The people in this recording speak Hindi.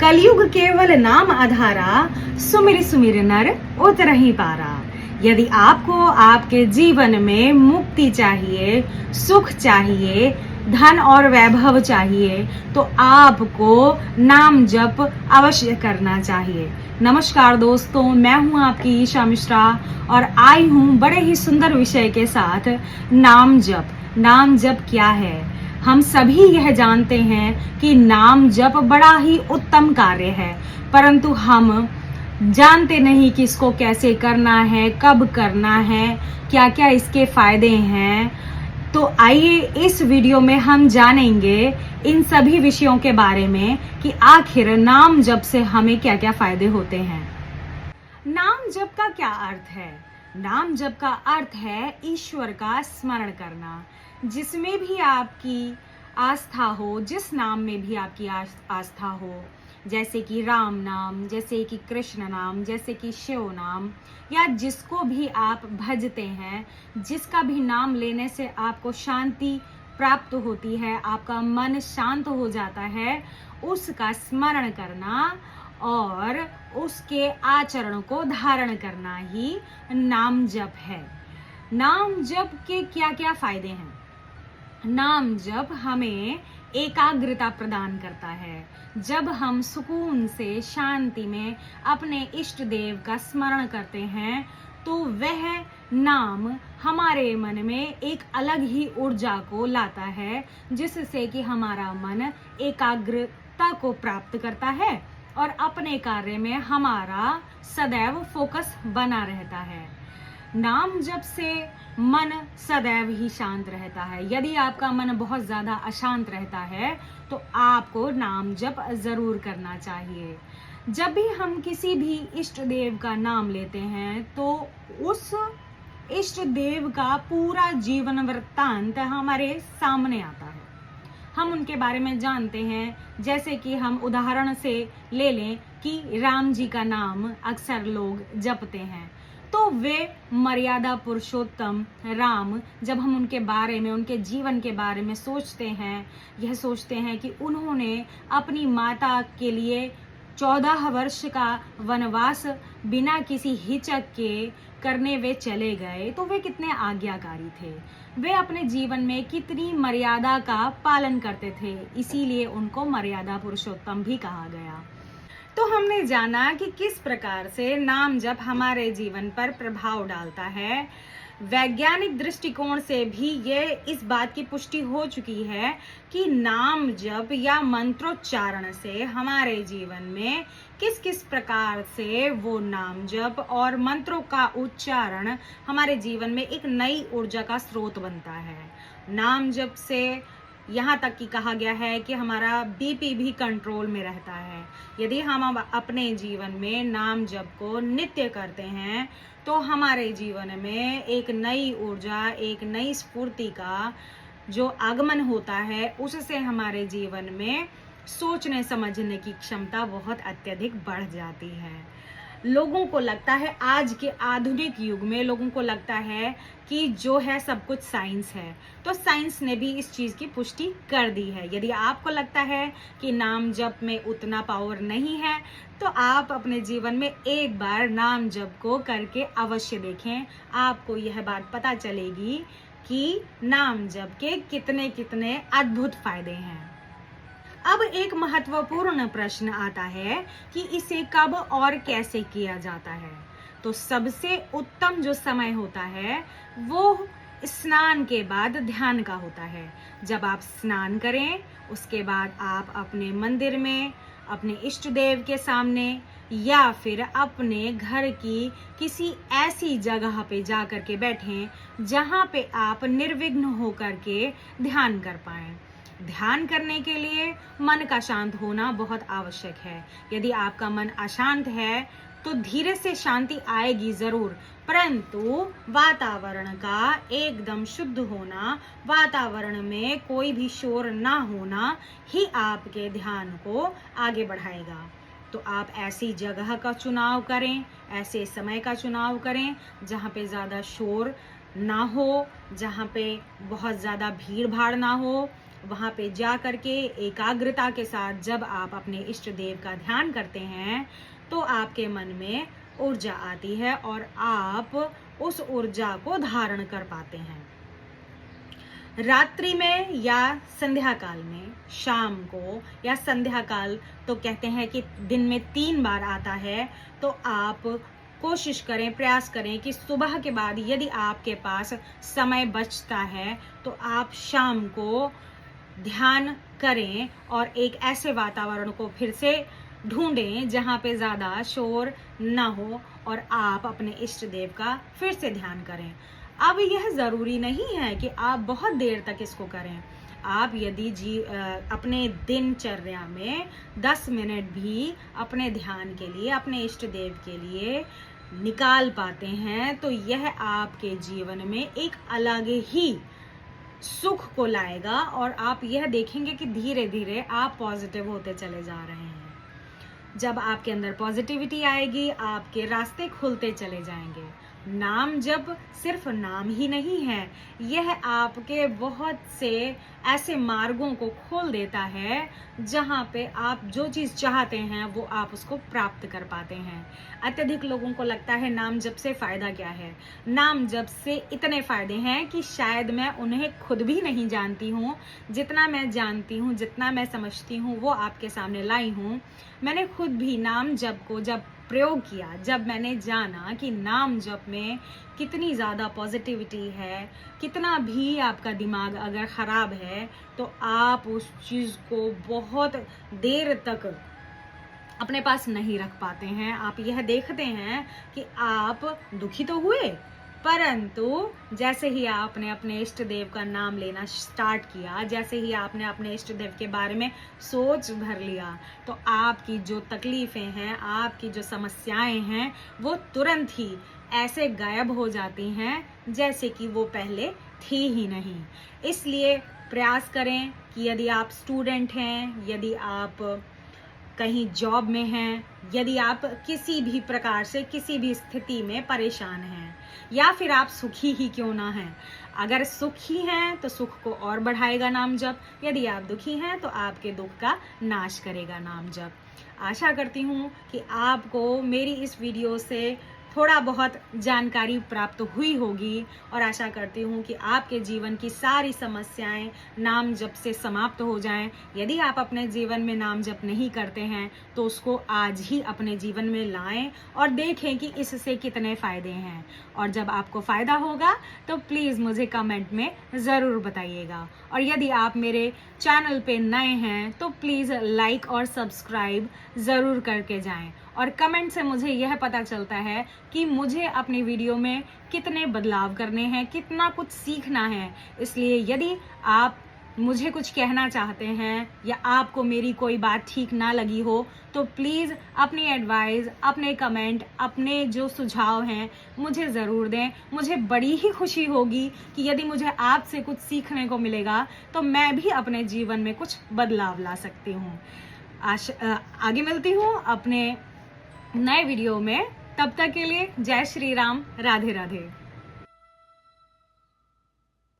कलयुग केवल नाम आधारा, सुमिर सुमिर नर उतरहि पारा। यदि आपको आपके जीवन में मुक्ति चाहिए, सुख चाहिए, धन और वैभव चाहिए, तो आपको नाम जप अवश्य करना चाहिए। नमस्कार दोस्तों, मैं हूं आपकी ईशा मिश्रा और आई हूं बड़े ही सुंदर विषय के साथ। नाम जप। नाम जप क्या है? हम सभी यह जानते हैं कि नाम जप बड़ा ही उत्तम कार्य है, परंतु हम जानते नहीं कि इसको कैसे करना है, कब करना है, क्या क्या इसके फायदे हैं। तो आइए इस वीडियो में हम जानेंगे इन सभी विषयों के बारे में कि आखिर नाम जप से हमें क्या क्या फायदे होते हैं। नाम जप का क्या अर्थ है? नाम जप का अर्थ है ईश्वर का स्मरण करना। जिसमें भी आपकी आस्था हो, जिस नाम में भी आपकी आस्था हो, जैसे कि राम नाम, जैसे कि कृष्ण नाम, जैसे कि शिव नाम, या जिसको भी आप भजते हैं, जिसका भी नाम लेने से आपको शांति प्राप्त होती है, आपका मन शांत हो जाता है, उसका स्मरण करना और उसके आचरण को धारण करना ही नाम जप है। नाम जप के क्या क्या फायदे हैं? नाम जप हमें एकाग्रता प्रदान करता है। जब हम सुकून से शांति में अपने इष्ट देव का स्मरण करते हैं, तो वह नाम हमारे मन में एक अलग ही ऊर्जा को लाता है, जिससे कि हमारा मन एकाग्रता को प्राप्त करता है और अपने कार्य में हमारा सदैव फोकस बना रहता है। नाम जप से मन सदैव ही शांत रहता है। यदि आपका मन बहुत ज्यादा अशांत रहता है, तो आपको नाम जप जरूर करना चाहिए। जब भी हम किसी भी इष्ट देव का नाम लेते हैं, तो उस इष्ट देव का पूरा जीवन वृत्तांत हमारे सामने आता है। हम उनके बारे में जानते हैं। जैसे कि हम उदाहरण से ले लें कि राम जी का नाम अक्सर लोग जपते हैं, तो वे मर्यादा पुरुषोत्तम राम, जब हम उनके बारे में, उनके जीवन के बारे में सोचते हैं, यह सोचते हैं कि उन्होंने अपनी माता के लिए 14 वर्ष का वनवास बिना किसी हिचक के करने वे चले गए, तो वे कितने आज्ञाकारी थे। वे अपने जीवन में कितनी मर्यादा का पालन करते थे, इसीलिए उनको मर्यादा पुरुषोत्तम भी कहा गया। तो हमने जाना कि किस प्रकार से नाम जप हमारे जीवन पर प्रभाव डालता है। वैज्ञानिक दृष्टिकोण से भी ये इस बात की पुष्टि हो चुकी है कि नाम जप या मंत्रोच्चारण से हमारे जीवन में किस किस प्रकार से वो नाम जप और मंत्रों का उच्चारण हमारे जीवन में एक नई ऊर्जा का स्रोत बनता है। नाम जप से यहाँ तक कि कहा गया है कि हमारा बीपी भी कंट्रोल में रहता है। यदि हम अपने जीवन में नाम जप को नित्य करते हैं, तो हमारे जीवन में एक नई ऊर्जा, एक नई स्फूर्ति का जो आगमन होता है, उससे हमारे जीवन में सोचने समझने की क्षमता बहुत अत्यधिक बढ़ जाती है। लोगों को लगता है, आज के आधुनिक युग में लोगों को लगता है कि जो है सब कुछ साइंस है, तो साइंस ने भी इस चीज की पुष्टि कर दी है। यदि आपको लगता है कि नाम जप में उतना पावर नहीं है, तो आप अपने जीवन में एक बार नाम जप को करके अवश्य देखें। आपको यह बात पता चलेगी कि नाम जप के कितने कितने अद्भुत फायदे हैं। अब एक महत्वपूर्ण प्रश्न आता है कि इसे कब और कैसे किया जाता है। तो सबसे उत्तम जो समय होता है, वो स्नान के बाद ध्यान का होता है। जब आप स्नान करें, उसके बाद आप अपने मंदिर में, अपने इष्ट देव के सामने, या फिर अपने घर की किसी ऐसी जगह पे जा करके बैठें जहां पे आप निर्विघ्न होकर के ध्यान कर पाएं। ध्यान करने के लिए मन का शांत होना बहुत आवश्यक है। यदि आपका मन अशांत है, तो धीरे से शांति आएगी जरूर, परंतु वातावरण का एकदम शुद्ध होना, वातावरण में कोई भी शोर ना होना ही आपके ध्यान को आगे बढ़ाएगा। तो आप ऐसी जगह का चुनाव करें, ऐसे समय का चुनाव करें जहाँ पे ज़्यादा शोर ना हो, जहाँ पे बहुत ज़्यादा भीड़ भाड़ ना हो, वहाँ पे जा करके एकाग्रता के साथ जब आप अपने इष्ट देव का ध्यान करते हैं तो आपके मन में ऊर्जा आती है और आप उस ऊर्जा को धारण कर पाते हैं। रात्रि में या संध्या काल में, शाम को या संध्या काल, तो कहते हैं कि दिन में 3 बार आता है, तो आप कोशिश करें, प्रयास करें कि सुबह के बाद यदि आपके पास समय बचता है तो आप शाम को ध्यान करें और एक ऐसे वातावरण को फिर से ढूंढें जहाँ पे ज़्यादा शोर ना हो और आप अपने इष्ट देव का फिर से ध्यान करें। अब यह ज़रूरी नहीं है कि आप बहुत देर तक इसको करें। आप यदि अपने दिनचर्या में 10 मिनट भी अपने ध्यान के लिए, अपने इष्ट देव के लिए निकाल पाते हैं तो यह आपके जीवन में एक अलग ही सुख को लाएगा और आप यह देखेंगे कि धीरे धीरे आप पॉजिटिव होते चले जा रहे हैं। जब आपके अंदर पॉजिटिविटी आएगी, आपके रास्ते खुलते चले जाएंगे। नाम जप सिर्फ नाम ही नहीं है, यह आपके बहुत से ऐसे मार्गों को खोल देता है जहाँ पे आप जो चीज़ चाहते हैं वो आप उसको प्राप्त कर पाते हैं। अत्यधिक लोगों को लगता है नाम जप से फ़ायदा क्या है। नाम जप से इतने फ़ायदे हैं कि शायद मैं उन्हें खुद भी नहीं जानती हूँ। जितना मैं जानती हूँ, जितना मैं समझती हूँ, वो आपके सामने लाई हूँ। मैंने खुद भी नाम जप को जब प्रयोग किया, जब मैंने जाना कि नाम जप में कितनी ज़्यादा पॉजिटिविटी है, कितना भी आपका दिमाग अगर ख़राब है तो आप उस चीज़ को बहुत देर तक अपने पास नहीं रख पाते हैं। आप यह देखते हैं कि आप दुखी तो हुए, परंतु जैसे ही आपने अपने इष्ट देव का नाम लेना स्टार्ट किया, जैसे ही आपने अपने इष्ट देव के बारे में सोच भर लिया, तो आपकी जो तकलीफ़ें हैं, आपकी जो समस्याएं हैं, वो तुरंत ही ऐसे गायब हो जाती हैं जैसे कि वो पहले थी ही नहीं। इसलिए प्रयास करें कि यदि आप स्टूडेंट हैं, यदि आप कहीं जॉब में हैं, यदि आप किसी भी प्रकार से किसी भी स्थिति में परेशान हैं, या फिर आप सुखी ही क्यों ना हैं, अगर सुखी हैं तो सुख को और बढ़ाएगा नाम जप, यदि आप दुखी हैं तो आपके दुख का नाश करेगा नाम जप। आशा करती हूँ कि आपको मेरी इस वीडियो से थोड़ा बहुत जानकारी प्राप्त हुई होगी और आशा करती हूँ कि आपके जीवन की सारी समस्याएं नाम जप से समाप्त हो जाएं। यदि आप अपने जीवन में नाम जप नहीं करते हैं तो उसको आज ही अपने जीवन में लाएं और देखें कि इससे कितने फ़ायदे हैं। और जब आपको फ़ायदा होगा तो प्लीज़ मुझे कमेंट में ज़रूर बताइएगा। और यदि आप मेरे चैनल पे नए हैं तो प्लीज़ लाइक और सब्सक्राइब ज़रूर करके जाएं। और कमेंट से मुझे यह पता चलता है कि मुझे अपनी वीडियो में कितने बदलाव करने हैं, कितना कुछ सीखना है। इसलिए यदि आप मुझे कुछ कहना चाहते हैं या आपको मेरी कोई बात ठीक ना लगी हो तो प्लीज़ अपनी एडवाइस, अपने कमेंट, अपने जो सुझाव हैं मुझे ज़रूर दें। मुझे बड़ी ही खुशी होगी कि यदि मुझे आपसे कुछ सीखने को मिलेगा तो मैं भी अपने जीवन में कुछ बदलाव ला सकती हूँ। आगे मिलती हूँ अपने नए वीडियो में। तब तक के लिए जय श्री राम, राधे राधे।